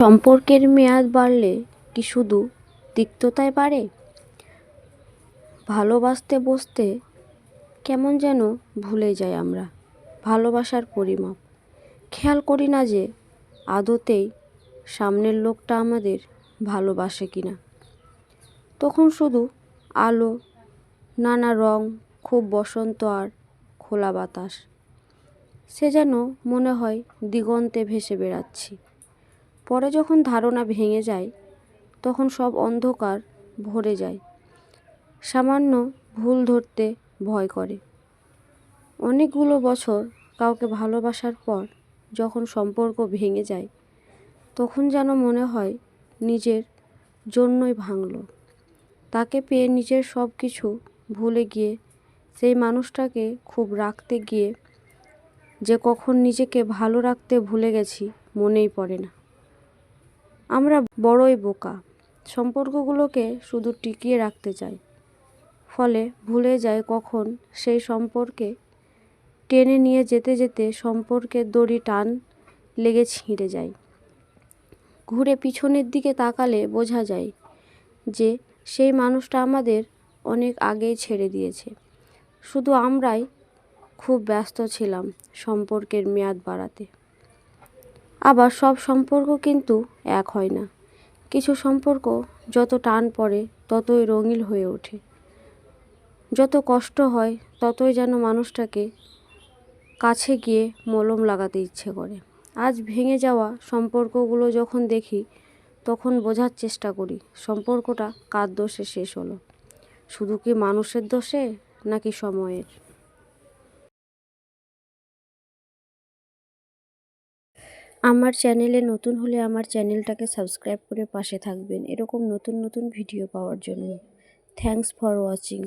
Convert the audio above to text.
সম্পর্কের মেয়াদ বাড়লে কি শুধু তিক্ততাই বাড়ে? ভালোবাসতে বসতে কেমন যেন ভুলে যাই আমরা ভালোবাসার পরিমাপ। খেয়াল করি না যে আদতেই সামনের লোকটা আমাদের ভালোবাসে কিনা। তখন শুধু আলো, নানা রং, খুব বসন্ত আর খোলা বাতাস। সে যেন মনে হয় দিগন্তে ভেসে বেড়াচ্ছি। পরে যখন ধারণা ভেঙে যায় তখন সব অন্ধকার ভরে যায়। সামান্য ভুল ধরতে ভয় করে। অনেকগুলো বছর কাউকে ভালোবাসার পর যখন সম্পর্ক ভেঙে যায় তখন যেন মনে হয় নিজের জন্যই ভাঙলো। তাকে পেয়ে নিজের সব কিছু ভুলে গিয়ে সেই মানুষটাকে খুব রাখতে গিয়ে যে কখন নিজেকে ভালো রাখতে ভুলে গেছি মনেই পড়ে না। আমরা বড়ই বোকা, সম্পর্কগুলোকে শুধু টিকিয়ে রাখতে চাই, ফলে ভুলে যায় কখন সেই সম্পর্কে টেনে নিয়ে যেতে যেতে সম্পর্কের দড়ি টান লেগে ছিঁড়ে যায়। ঘুরে পিছনের দিকে তাকালে বোঝা যায় যে সেই মানুষটা আমাদের অনেক আগেই ছেড়ে দিয়েছে। শুধু আমরাই খুব ব্যস্ত ছিলাম সম্পর্কের মেয়াদ বাড়াতে। আবার সব সম্পর্ক কিন্তু এক হয় না। কিছু সম্পর্ক যত টান পড়ে ততই রঙিন হয়ে ওঠে। যত কষ্ট হয় ততই যেন মানুষটাকে কাছে গিয়ে মলম লাগাতে ইচ্ছে করে। আজ ভেঙে যাওয়া সম্পর্কগুলো যখন দেখি তখন বোঝার চেষ্টা করি সম্পর্কটা কার দোষে শেষ হলো। শুধু কি মানুষের দোষে নাকি সময়ের? আমার চ্যানেলে নতুন হলে আমার চ্যানেলটাকে সাবস্ক্রাইব করে পাশে থাকবেন এরকম নতুন নতুন ভিডিও পাওয়ার জন্য। Thanks for watching.